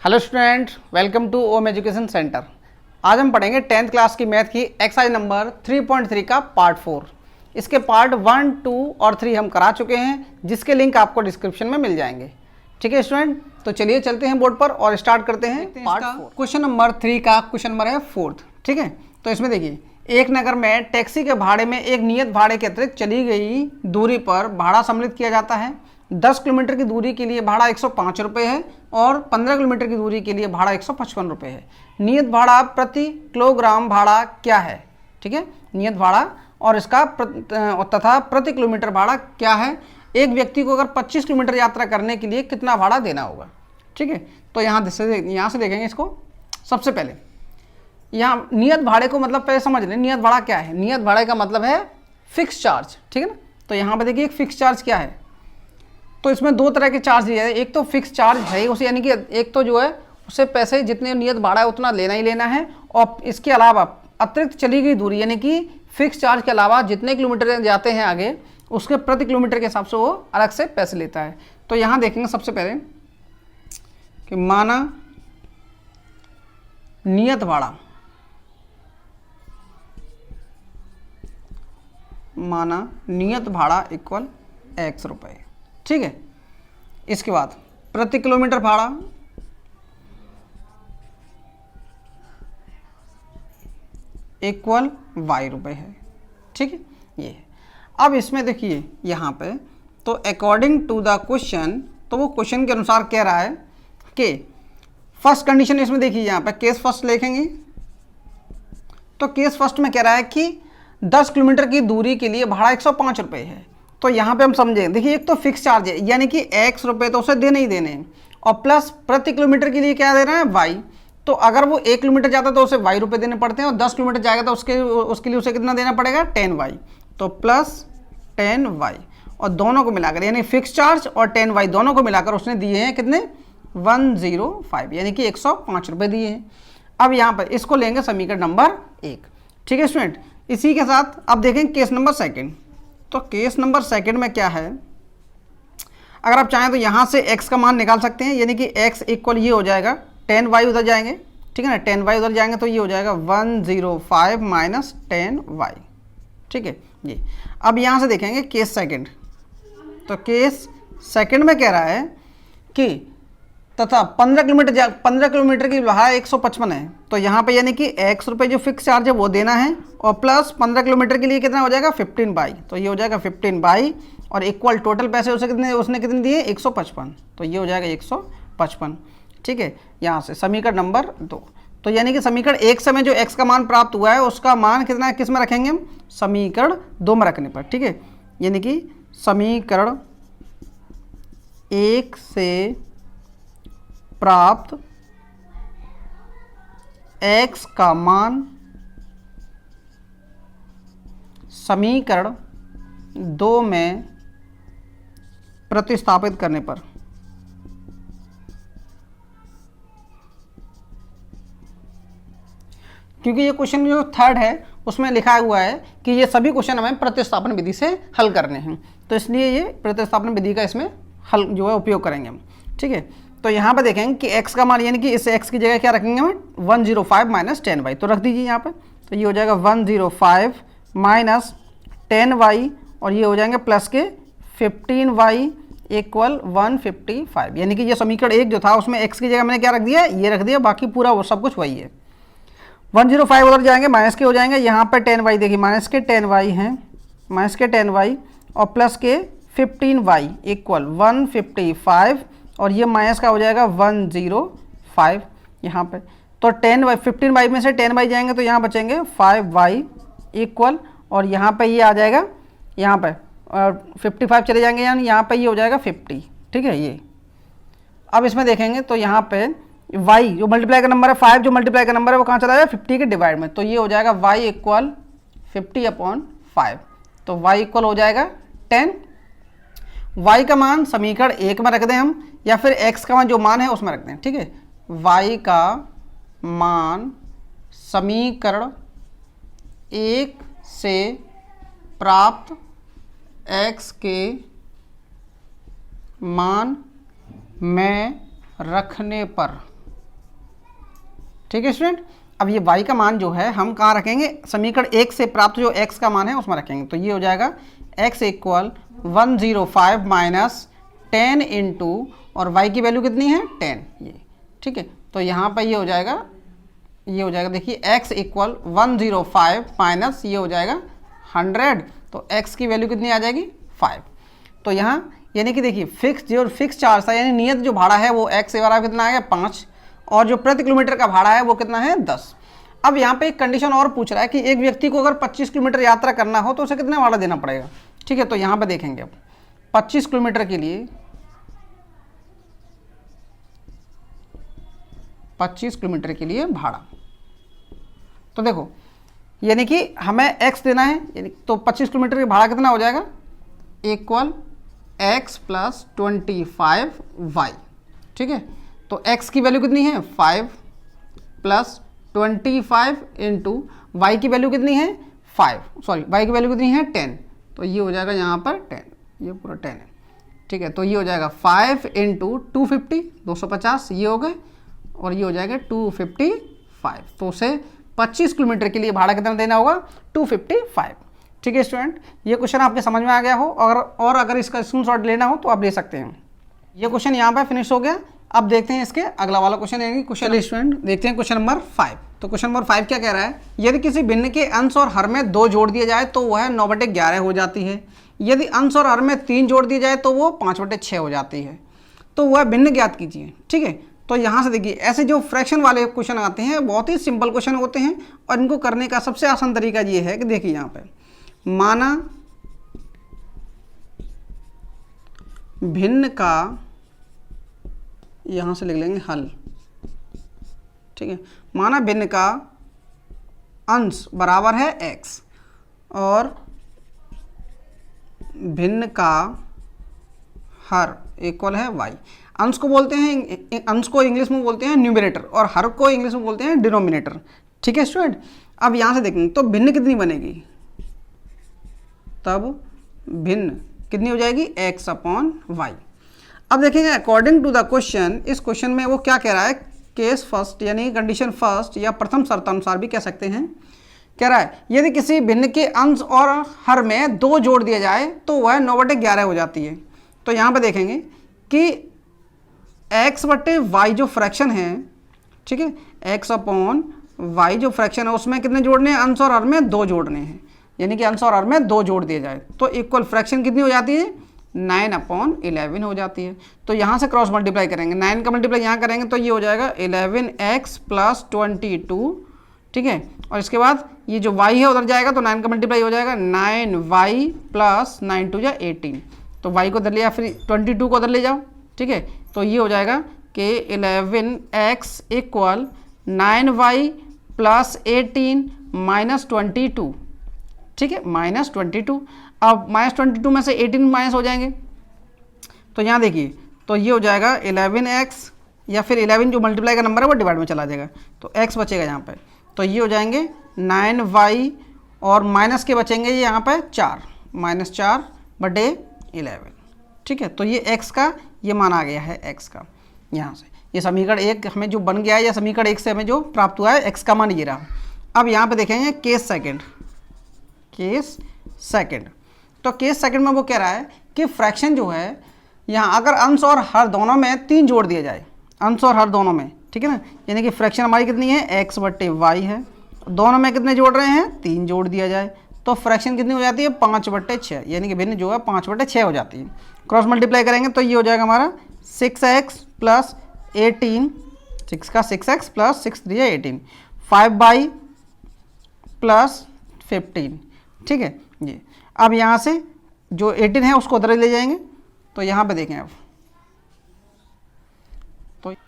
Hello student, welcome to Om education centre. आज हम पढ़ेंगे 10th क्लास की मैथ की एक्सरसाइज नंबर 3.3 का पार्ट 4। इसके पार्ट 1, 2 और 3 हम करा चुके हैं, जिसके लिंक आपको डिस्क्रिप्शन में मिल जाएंगे। ठीक है स्टूडेंट, तो चलिए चलते हैं बोर्ड पर और स्टार्ट करते हैं पार्ट 4। क्वेश्चन नंबर 3 का क्वेश्चन नंबर है 4th। ठीक है, तो इसमें देखिए, एक नगर में टैक्सी के भाड़े में एक नियत भाड़े के अतिरिक्त चली गई दूरी पर भाड़ा सम्मिलित किया जाता है। 10 किलोमीटर की दूरी के लिए भाड़ा 105 रुपये है और 15 किलोमीटर की दूरी के लिए भाड़ा 155 रुपये है। नियत भाड़ा प्रति किलोग्राम भाड़ा क्या है? ठीक है, नियत भाड़ा और इसका तथा प्रति किलोमीटर भाड़ा क्या है? एक व्यक्ति को अगर 25 किलोमीटर यात्रा करने के लिए कितना भाड़ा देना होगा? ठीक है, तो यहाँ से देखेंगे इसको। सबसे पहले यहाँ नियत भाड़े को मतलब पहले समझ लें, नियत भाड़ा क्या है। नियत भाड़े का मतलब है फिक्स चार्ज। ठीक है ना, तो यहाँ पर देखिए एक फिक्स चार्ज क्या है। तो इसमें दो तरह के चार्ज दिए हैं। एक तो फिक्स चार्ज है उसे, यानी कि एक तो जो है उससे पैसे जितने नियत भाड़ा है उतना लेना ही लेना है, और इसके अलावा अतिरिक्त चली गई दूरी यानी कि फिक्स चार्ज के अलावा जितने किलोमीटर जाते हैं आगे उसके प्रति किलोमीटर के हिसाब से वो अलग से पैसे लेता है। तो यहाँ देखेंगे सबसे पहले कि माना नियत भाड़ा, माना नियत भाड़ा इक्वल x रुपये। ठीक है, इसके बाद प्रति किलोमीटर भाड़ा इक्वल y रुपये है। ठीक है, ये है। अब इसमें देखिए यहाँ पे तो अकॉर्डिंग टू द क्वेश्चन, तो वो क्वेश्चन के अनुसार कह रहा है कि फर्स्ट कंडीशन इसमें देखिए, यहाँ पे केस फर्स्ट लिखेंगे तो केस फर्स्ट में कह रहा है कि 10 किलोमीटर की दूरी के लिए भाड़ा 105 रुपये है। तो यहाँ पे हम समझें, देखिए एक तो फिक्स चार्ज है यानी कि x रुपये तो उसे देने ही देने हैं, और प्लस प्रति किलोमीटर के लिए क्या दे रहा है y। तो अगर वो 1 किलोमीटर जाता है तो उसे y रुपये देने पड़ते हैं, और 10 किलोमीटर जाएगा तो उसके लिए उसे कितना देना पड़ेगा? 10y। तो प्लस 10y और दोनों को मिलाकर यानी फिक्स चार्ज और 10y दोनों को मिलाकर उसने दिए हैं कितने? 105 यानी कि 105 रुपये दिए हैं। अब यहाँ पर इसको लेंगे समीकरण नंबर 1। ठीक है स्टूडेंट, इसी के साथ अब देखें केस नंबर 2। तो केस नंबर 2 में क्या है, अगर आप चाहें तो यहाँ से x का मान निकाल सकते हैं, यानी कि x इक्वल ये हो जाएगा 10y उधर जाएंगे। ठीक है ना, 10y उधर जाएंगे तो ये हो जाएगा 105 माइनस 10y। ठीक है, ये अब यहाँ से देखेंगे केस 2। तो केस 2 में कह रहा है कि तथा 15 किलोमीटर की भाड़ा 155 है। तो यहाँ पे यानी कि x रुपये जो फिक्स चार्ज है वो देना है, और प्लस 15 किलोमीटर के लिए कितना हो जाएगा? 15y। तो ये हो जाएगा 15y और इक्वल टोटल पैसे उसने कितने दिए? 155। तो ये हो जाएगा 155। ठीक है, यहाँ से समीकरण नंबर 2। तो यानी कि समीकरण 1 से में जो x का मान प्राप्त हुआ है उसका मान कितना है, किस में रखेंगे हम? समीकरण 2 में रखने पर। ठीक है, यानी कि समीकरण 1 से प्राप्त x का मान समीकरण 2 में प्रतिस्थापित करने पर क्योंकि ये क्वेश्चन जो 3rd है उसमें लिखा हुआ है कि ये सभी क्वेश्चन हमें प्रतिस्थापन विधि से हल करने हैं, तो इसलिए ये प्रतिस्थापन विधि का इसमें हल जो है उपयोग करेंगे हम। ठीक है, तो यहाँ पे देखेंगे कि x का मान यानी कि इस x की जगह क्या रखेंगे हम? 105 माइनस 10y। तो रख दीजिए यहाँ पे, तो ये हो जाएगा 105 माइनस 10y और ये हो जाएंगे प्लस के 15y इक्वल 155। यानी कि ये समीकरण 1 जो था उसमें x की जगह मैंने क्या रख दिया? ये रख दिया, बाकी पूरा वो सब कुछ वही है। 105 उधर जाएंगे, माइनस के हो जाएंगे, यहाँ पर 10y देखिए माइनस के 10y हैं, माइनस के 10y और प्लस के 15y इक्वल 155 और ये माइनस का हो जाएगा 105 यहाँ पे। तो 15y में से 10y जाएंगे तो यहाँ बचेंगे 5y इक्वल, और यहाँ पे ये आ जाएगा, यहाँ पे 55 चले जाएंगे यानी यहाँ पे ये हो जाएगा 50। ठीक है, ये अब इसमें देखेंगे तो यहाँ पे y जो मल्टीप्लाई का नंबर है, 5 जो मल्टीप्लाई का नंबर है वो कहाँ चला जाएगा? 50 के डिवाइड में। तो ये हो जाएगा y इक्वल 50/5। तो y इक्वल हो जाएगा 10। y का मान समीकरण 1 में रख दें हम, या फिर x का मान जो मान है उसमें रख दें। ठीक है, y का मान समीकरण 1 से प्राप्त x के मान में रखने पर ठीक है स्टूडेंट। अब ये y का मान जो है हम कहाँ रखेंगे, समीकरण 1 से प्राप्त जो x का मान है उसमें रखेंगे। तो ये हो जाएगा x इक्वल 105 माइनस 10 इंटू, और y की वैल्यू कितनी है 10, ये ठीक है। तो यहाँ पर ये हो जाएगा देखिए x इक्वल 105 माइनस ये हो जाएगा 100, तो x की वैल्यू कितनी आ जाएगी 5। तो यहाँ यानी कि देखिए फिक्स चार्ज था, यानी नियत जो भाड़ा है वो x से बराबर कितना आ गया 5, और जो प्रति किलोमीटर का भाड़ा है वो कितना है 10। अब यहाँ पे एक कंडीशन और पूछ रहा है कि एक व्यक्ति को अगर 25 किलोमीटर यात्रा करना हो तो उसे कितना भाड़ा देना पड़ेगा, ठीक है। तो यहाँ पे देखेंगे अब 25 किलोमीटर के लिए 25 किलोमीटर के लिए भाड़ा, तो देखो यानी कि हमें x देना है, यानी तो 25 किलोमीटर का भाड़ा कितना हो जाएगा, इक्वल x प्लस 25y, ठीक है। तो x की वैल्यू कितनी है 5 प्लस 25 इंटू y की वैल्यू कितनी है y की वैल्यू कितनी है 10, तो ये हो जाएगा यहाँ पर 10, ये पूरा 10 है, ठीक है। तो ये हो जाएगा 5 इंटू 250 250 ये हो गए, और ये हो जाएगा 255। तो उसे 25 किलोमीटर के लिए भाड़ा कितना देना होगा 255, ठीक है स्टूडेंट। ये क्वेश्चन आपके समझ में आ गया हो, अगर इसका स्क्रीनशॉट लेना हो तो आप ले सकते हैं। ये क्वेश्चन यहाँ पर फिनिश हो गया। अब देखते हैं इसके अगला वाला क्वेश्चन, यानी क्वेश्चन स्टूडेंट देखते हैं क्वेश्चन नंबर 5। तो क्वेश्चन नंबर 5 क्या कह रहा है, यदि किसी भिन्न के अंश और हर में 2 जोड़ दिया जाए तो वह 9/11 हो जाती है। यदि अंश और हर में 3 जोड़ दिए जाए तो वो 5/6 हो जाती है। तो वह भिन्न ज्ञात कीजिए, ठीक है। तो यहाँ से देखिए ऐसे जो फ्रैक्शन वाले क्वेश्चन आते हैं बहुत ही सिंपल क्वेश्चन होते हैं, और इनको करने का सबसे आसान तरीका ये है कि देखिए यहाँ पे माना भिन्न का, यहाँ से लिख लेंगे हल, ठीक है। माना भिन्न का अंश बराबर है x और भिन्न का हर इक्वल है y। अंश को बोलते हैं, अंश को इंग्लिश में बोलते हैं न्यूमरेटर, और हर को इंग्लिश में बोलते हैं डिनोमिनेटर, ठीक है स्टूडेंट। अब यहाँ से देखेंगे तो भिन्न कितनी बनेगी, तब भिन्न कितनी हो जाएगी x अपॉन y। अब देखेंगे अकॉर्डिंग टू द क्वेश्चन, इस क्वेश्चन में वो क्या कह रहा है, केस फर्स्ट यानी कंडीशन फर्स्ट या प्रथम शर्त अनुसार भी कह सकते हैं। कह रहा है यदि किसी भिन्न के अंश और हर में 2 जोड़ दिया जाए तो वह 9/11 हो जाती है। तो यहाँ पे देखेंगे कि x/y जो फ्रैक्शन है, ठीक है, x अपॉन y जो फ्रैक्शन है उसमें कितने जोड़ने हैं, अंश और हर में 2 जोड़ने हैं, यानी कि अंश और हर में 2 जोड़ दिए जाए तो इक्वल फ्रैक्शन कितनी हो जाती है 9/11 हो जाती है। तो यहाँ से क्रॉस मल्टीप्लाई करेंगे, 9 का मल्टीप्लाई यहाँ करेंगे तो ये हो जाएगा 11x प्लस 22, ठीक है। और इसके बाद ये जो y है उधर जाएगा तो 9 का मल्टीप्लाई हो जाएगा 9y प्लस 9 2 जा 18, तो y को उधर ले जाओ, फिर 22 को उधर ले जाओ, ठीक है। तो ये हो जाएगा कि 11x equal 9y plus 18 minus 22, ठीक है, माइनस 22। अब माइनस 22 में से 18 माइनस हो जाएंगे, तो यहाँ देखिए तो ये हो जाएगा 11x, या फिर 11 जो मल्टीप्लाई का नंबर है वो डिवाइड में चला जाएगा तो x बचेगा यहाँ पे, तो ये हो जाएंगे 9y, और माइनस के बचेंगे ये यहाँ पे 4 -4/11, ठीक है। तो ये x का ये मान आ गया है x का, यहाँ से ये समीकरण 1 हमें जो बन गया है, या समीकरण 1 से हमें जो प्राप्त हुआ है x का मान ये रहा। अब यहाँ पे देखेंगे केस सेकंड, तो केस सेकंड में वो कह रहा है कि फ्रैक्शन जो है यहाँ अगर अंश और हर दोनों में 3 जोड़ दिया जाए, अंश और हर दोनों में, ठीक है ना, यानी कि फ्रैक्शन हमारी कितनी है x/y है, दोनों में कितने जोड़ रहे हैं 3 जोड़ दिया जाए तो फ्रैक्शन कितनी हो जाती है 5/6, यानी कि भिन्न जो है 5/6 हो जाती है। क्रॉस मल्टीप्लाई करेंगे तो ये हो जाएगा हमारा 6x प्लस 18, 6 का 6x प्लस 6 3 18, 5y प्लस 15, ठीक है ये। अब यहाँ से जो 18 है उसको उधर ले जाएंगे, तो यहाँ पे देखें अब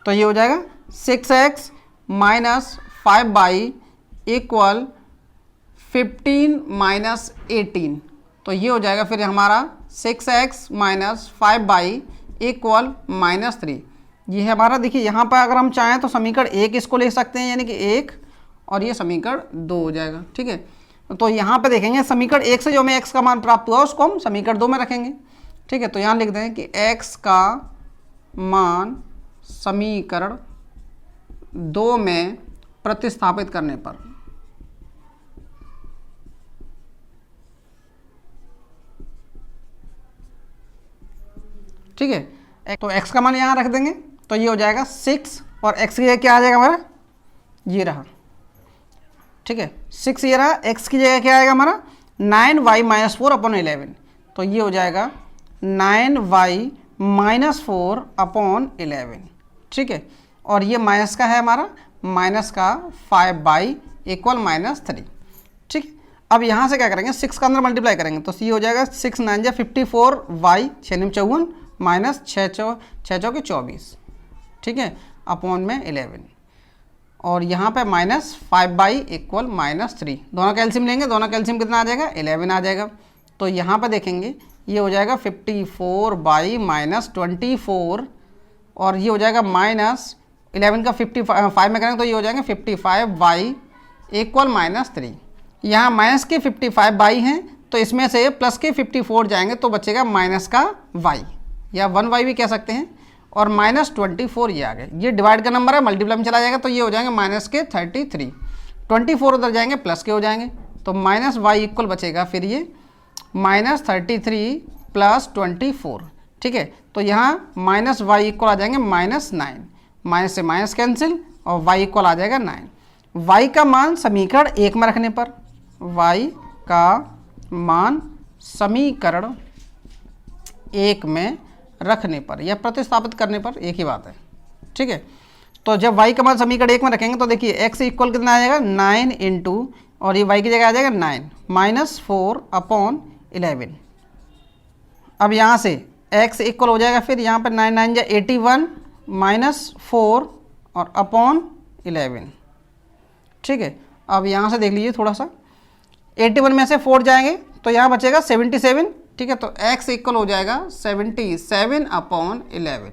तो ये हो जाएगा 6x minus 5y equal 15 minus 18, तो ये हो जाएगा फिर हमारा 6x माइनस 5y इक्वल -3। ये है हमारा, देखिए यहाँ पर अगर हम चाहें तो समीकरण 1 इसको ले सकते हैं, यानी कि 1, और ये समीकरण 2 हो जाएगा, ठीक है। तो यहाँ पे देखेंगे समीकरण 1 से जो हमें x का मान प्राप्त हुआ उसको हम समीकरण 2 में रखेंगे, ठीक है। तो यहाँ लिख दें कि x का मान समीकरण 2 में प्रतिस्थापित करने पर। ठीक है, तो x का मान यहाँ रख देंगे तो ये हो जाएगा 6 और x की जगह क्या आ जाएगा हमारा, ये रहा। ठीक है, 6 ये रहा, x की जगह क्या आएगा हमारा 9y माइनस 4 अपॉन 11, तो ये हो जाएगा 9y माइनस 4 अपॉन 11। ठीक है, और ये माइनस का है हमारा, माइनस का 5y इक्वल -3। ठीक है, अब यहाँ से क्या करेंगे, 6 का अंदर मल्टीप्लाई करेंगे तो ये हो जाएगा 6 9 जा 54, y 6 9 54 माइनस 6 चौके 24। ठीक है, अपॉन में 11, और यहाँ पे माइनस 5y इक्वल -3। दोनों कैल्शियम लेंगे, दोनों कैल्शियम कितना आ जाएगा 11 आ जाएगा। तो यहाँ पे देखेंगे ये हो जाएगा 54y माइनस 24, और ये हो जाएगा माइनस 11 का 55 में करेंगे तो ये हो जाएगा 55y इक्वल -3। यहाँ माइनस के 55y हैं तो इसमें से प्लस के 54 जाएंगे तो बचेगा माइनस का y, या 1y भी कह सकते हैं, और -24 ये आ गए। ये डिवाइड का नंबर है, मल्टीप्लाई में चला जाएगा तो ये हो जाएंगे माइनस के 33, 24 उधर जाएंगे प्लस के हो जाएंगे तो माइनस y इक्वल बचेगा फिर ये -33 प्लस 24। ठीक है, तो यहाँ माइनस y इक्वल आ जाएंगे -9, माइनस से माइनस कैंसिल और y इक्वल आ जाएगा 9। y का मान समीकरण 1 में रखने पर, y का मान समीकरण 1 में रखने पर या प्रतिस्थापित करने पर एक ही बात है। ठीक है, तो जब y का मान समीकरण 1 में रखेंगे तो देखिए x इक्वल कितना आ जाएगा 9 इंटू, और ये y की जगह आ जाएगा 9 माइनस 4 अपॉन 11। अब यहाँ से x इक्वल हो जाएगा फिर यहाँ पर 9 9 जा 81 माइनस 4 और अपॉन 11। ठीक है, अब यहाँ से देख लीजिए थोड़ा सा, 81 में से 4 जाएंगे तो यहाँ बचेगा 77। ठीक है, तो x इक्वल हो जाएगा 77 अपॉन 11।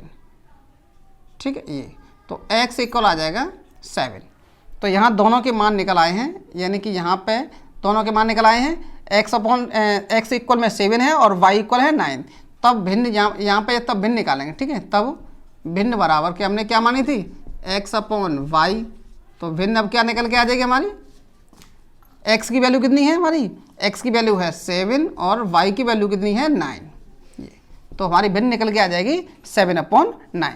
ठीक है, ये तो x इक्वल आ जाएगा 7। तो यहाँ दोनों के मान निकल आए हैं, यानी कि यहाँ पे दोनों के मान निकल आए हैं। x इक्वल में 7 है और y इक्वल है 9। तब भिन्न यहाँ पे तब भिन्न निकालेंगे। ठीक है, तब भिन्न बराबर के हमने क्या मानी थी x अपॉन y, तो भिन्न अब क्या निकल के आ जाएगी हमारी, x की वैल्यू कितनी है हमारी, x की वैल्यू है 7 और y की वैल्यू कितनी है 9। ये तो हमारी भिन्न निकल के आ जाएगी 7 अपॉन 9।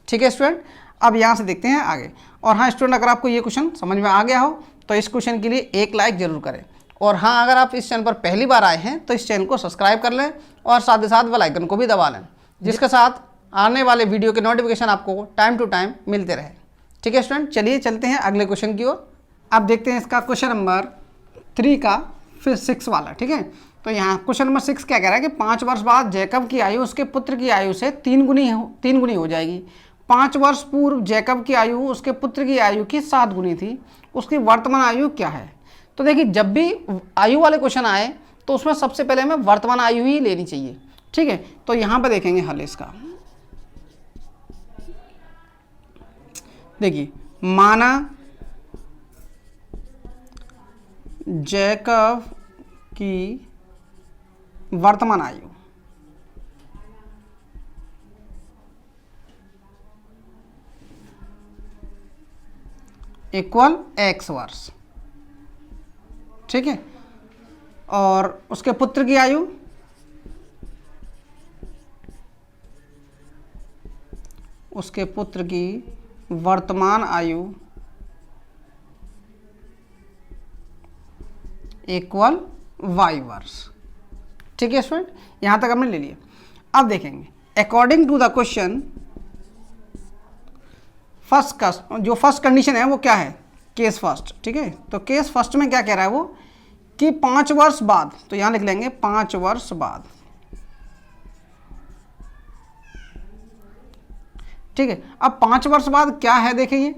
ठीक है स्टूडेंट, अब यहाँ से देखते हैं आगे। और हाँ स्टूडेंट, अगर आपको ये क्वेश्चन समझ में आ गया हो तो इस क्वेश्चन के लिए एक लाइक जरूर करें, और हाँ अगर आप इस चैनल पर पहली बार आए हैं तो इस चैनल को सब्सक्राइब कर लें और साथ ही साथ बेल आइकन को भी दबा लें, जिसके साथ आने वाले वीडियो के नोटिफिकेशन आपको टाइम टू टाइम मिलते रहे। ठीक है स्टूडेंट, चलिए चलते हैं अगले क्वेश्चन की ओर। अब देखते हैं इसका क्वेश्चन नंबर 3 का फिर 6 वाला। ठीक है, तो यहाँ क्वेश्चन नंबर 6 क्या कह रहा है कि 5 वर्ष बाद जैकब की आयु उसके पुत्र की आयु से 3 गुनी हो जाएगी। 5 वर्ष पूर्व जैकब की आयु उसके पुत्र की आयु की 7 गुनी थी, उसकी वर्तमान आयु क्या है। तो देखिए, जब भी आयु वाले क्वेश्चन आए तो उसमें सबसे पहले हमें वर्तमान आयु ही लेनी चाहिए। ठीक है, तो यहाँ पर देखेंगे हल इसका। देखिए, माना जैकब की वर्तमान आयु इक्वल x वर्ष। ठीक है, और उसके पुत्र की आयु वर्तमान आयु इक्वल y वर्ष। ठीक है स्टूडेंट, यहाँ तक हमने ले लिया। अब देखेंगे according to the question, first condition है वो क्या है, केस फर्स्ट। ठीक है, तो केस फर्स्ट में क्या कह रहा है वो कि 5 वर्ष बाद, तो यहाँ लिख लेंगे 5 वर्ष बाद। ठीक है, अब 5 वर्ष बाद क्या है, देखिए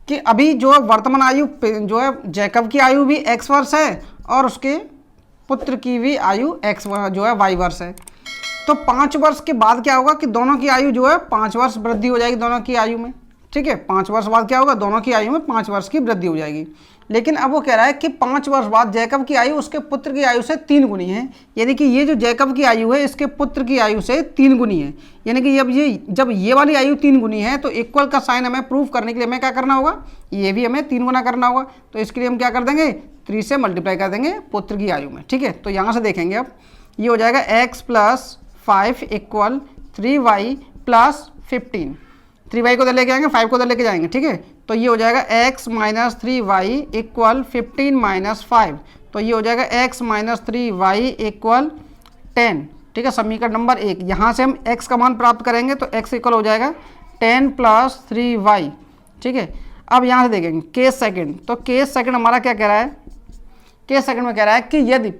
कि अभी जो वर्तमान आयु जो है जैकब की आयु भी x वर्ष है और उसके पुत्र की भी आयु x जो है y वर्ष है। तो 5 वर्ष के बाद क्या होगा कि दोनों की आयु जो है 5 वर्ष वृद्धि हो जाएगी दोनों की आयु में। ठीक है। 5 वर्ष बाद क्या होगा, दोनों की आयु में 5 वर्ष की वृद्धि हो जाएगी। लेकिन अब वो कह रहा है कि 5 वर्ष बाद जैकब की आयु उसके पुत्र की आयु से 3 गुनी है, यानी कि ये जो जैकब की आयु है इसके पुत्र की आयु से 3 गुनी है। यानी कि जब ये वाली आयु 3 गुनी है तो इक्वल का साइन हमें प्रूव करने के लिए हमें क्या करना होगा, ये भी हमें 3 गुना करना होगा। तो इसके लिए हम क्या कर देंगे, 3 से मल्टीप्लाई कर देंगे पुत्र की आयु में। ठीक है, तो यहाँ से देखेंगे अब ये हो जाएगा x + 5 = 3y + 15। 3y को उधर लेके आएंगे, 5 को उधर लेके जाएंगे। ठीक है, तो ये हो जाएगा x - 3y = 15 - 5। तो ये हो जाएगा x - 3y = 10। ठीक है, समीकरण नंबर 1। यहाँ से हम x का मान प्राप्त करेंगे तो x इक्वल हो जाएगा 10 + 3y। ठीक है, अब यहाँ से देखेंगे केस सेकंड। तो केस सेकंड हमारा क्या कह रहा है, केस सेकंड में कह रहा है कि यदि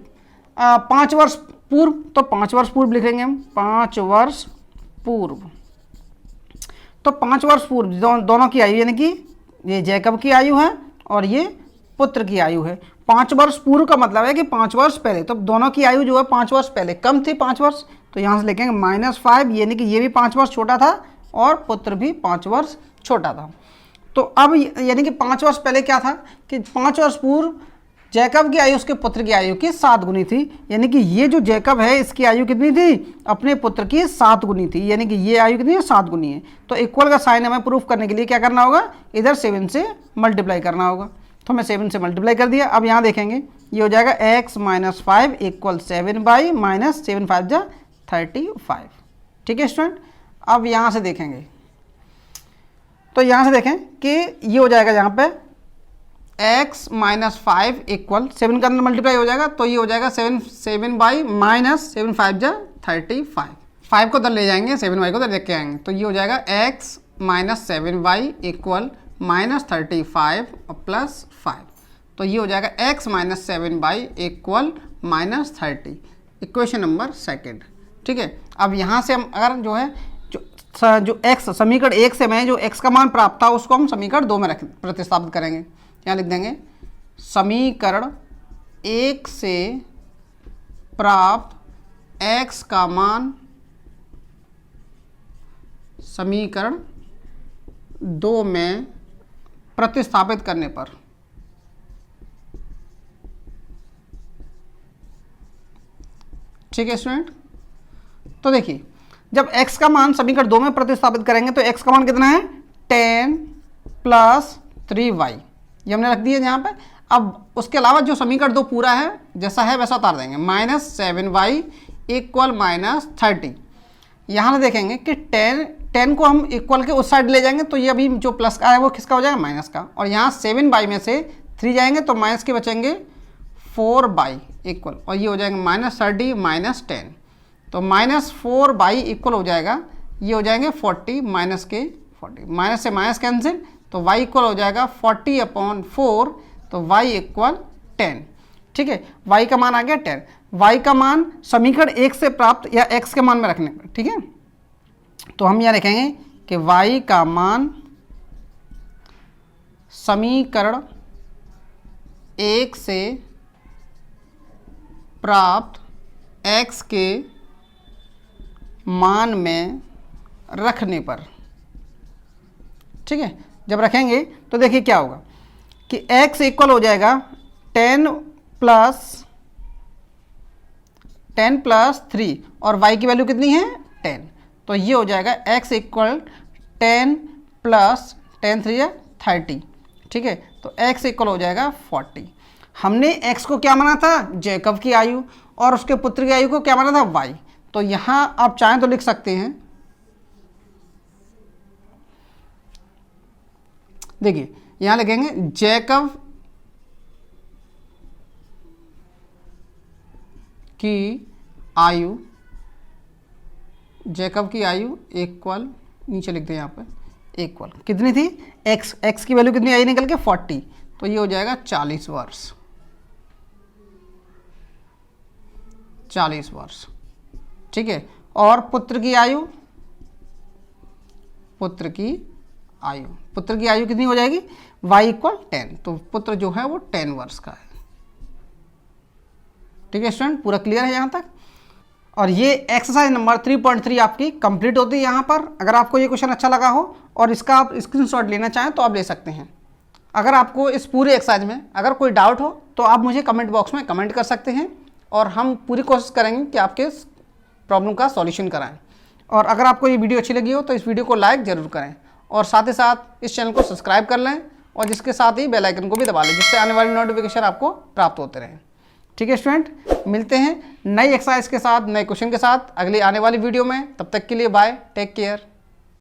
5 वर्ष पूर्व, तो 5 वर्ष पूर्व लिखेंगे हम, 5 वर्ष पूर्व। तो 5 वर्ष पूर्व दोनों की आयु, यानी कि ये जैकब की आयु है और ये पुत्र की आयु है। 5 वर्ष पूर्व का मतलब है कि 5 वर्ष पहले, तो दोनों की आयु जो है 5 वर्ष पहले कम थी 5 वर्ष। तो यहाँ से लिखेंगे -5, यानी कि ये भी 5 वर्ष छोटा था और पुत्र भी 5 वर्ष छोटा था। तो अब यानी कि 5 वर्ष पहले क्या था कि 5 वर्ष पूर्व जैकब की आयु उसके पुत्र की आयु की 7 गुनी थी। यानी कि ये जो जैकब है इसकी आयु कितनी थी, अपने पुत्र की 7 गुनी थी। यानी कि ये आयु कितनी है, 7 गुनी है। तो इक्वल का साइन हमें प्रूफ करने के लिए क्या करना होगा, इधर 7 से मल्टीप्लाई करना होगा। तो मैं 7 से मल्टीप्लाई कर दिया। अब यहाँ देखेंगे ये हो जाएगा x - 5 = 7y - 7 5 जा 35। ठीक है स्टूडेंट, अब यहाँ से देखेंगे तो यहाँ से देखें कि ये हो जाएगा यहाँ पे x - 5 = 7 का अंदर मल्टीप्लाई हो जाएगा, तो ये हो जाएगा 7y - 7 5 जा 35। 5 को उधर ले जाएंगे, 7y को उधर लेके आएंगे, तो ये हो जाएगा x - 7y = -35 + 5। तो ये हो जाएगा x - 7y = -30। Equation number second. ठीक है, अब यहाँ से हम अगर जो है जो x समीकरण 1 से मैं जो x का मान प्राप्त था उसको हम समीकरण 2 में प्रतिस्थापित करेंगे। यहाँ लिख देंगे समीकरण 1 से प्राप्त x का मान समीकरण 2 में प्रतिस्थापित करने पर ठीक है स्टूडेंट। तो देखिए जब x का मान समीकरण 2 में प्रतिस्थापित करेंगे तो x का मान कितना है, 10 + 3y, ये हमने रख दिया यहाँ पे। अब उसके अलावा जो समीकरण 2 पूरा है जैसा है वैसा उतार देंगे, -7y = -30। यहाँ से देखेंगे कि 10 को हम इक्वल के उस साइड ले जाएंगे तो ये अभी जो प्लस का है वो किसका हो जाएगा, माइनस का। और यहाँ 7y में से 3 जाएंगे तो माइनस के बचेंगे 4y इक्वल, और ये हो जाएगा -30 - 10। तो -4y इक्वल हो जाएगा, ये हो जाएंगे 40 माइनस के 40, माइनस से माइनस कैंसिल, तो y इक्वल हो जाएगा 40/4, तो y इक्वल 10। ठीक है, y का मान आ गया 10। y का मान समीकरण 1 से प्राप्त या x के मान में रखने पर। ठीक है, तो हम यहाँ लिखेंगे कि y का मान समीकरण 1 से प्राप्त x के मान में रखने पर। ठीक है, जब रखेंगे तो देखिए क्या होगा कि x इक्वल हो जाएगा 10 + 3 और y की वैल्यू कितनी है 10, तो ये हो जाएगा x इक्वल 10 + 10 3 या 30। ठीक है, तो x इक्वल हो जाएगा 40। हमने x को क्या माना था, जैकब की आयु, और उसके पुत्र की आयु को क्या माना था, y। तो यहां आप चाहें तो लिख सकते हैं, देखिए यहां लिखेंगे जैकब की आयु, जैकब की आयु इक्वल, नीचे लिख दें यहाँ पे इक्वल कितनी थी, x की वैल्यू कितनी आई निकल के 40, तो ये हो जाएगा 40 वर्ष, 40 वर्ष। ठीक है, और पुत्र की आयु, पुत्र की आयु कितनी हो जाएगी, y इक्वल 10, तो पुत्र जो है वो 10 वर्ष का है। ठीक है स्टूडेंट, पूरा क्लियर है यहाँ तक। और ये एक्सरसाइज नंबर 3.3 आपकी कंप्लीट होती है यहाँ पर। अगर आपको ये क्वेश्चन अच्छा लगा हो और इसका आप स्क्रीनशॉट लेना चाहें तो आप ले सकते हैं। अगर आपको इस पूरे एक्सरसाइज में अगर कोई डाउट हो तो आप मुझे कमेंट बॉक्स में कमेंट कर सकते हैं और हम पूरी कोशिश करेंगे कि आपके प्रॉब्लम का सॉल्यूशन कराएं। और अगर आपको ये वीडियो अच्छी लगी हो तो इस वीडियो को लाइक ज़रूर करें और साथ ही साथ इस चैनल को सब्सक्राइब कर लें और जिसके साथ ही बेल आइकन को भी दबा लें, जिससे आने वाली नोटिफिकेशन आपको प्राप्त होते रहें। ठीक है स्टूडेंट, मिलते हैं नई एक्सरसाइज के साथ, नए क्वेश्चन के साथ अगली आने वाली वीडियो में। तब तक के लिए बाय, टेक केयर।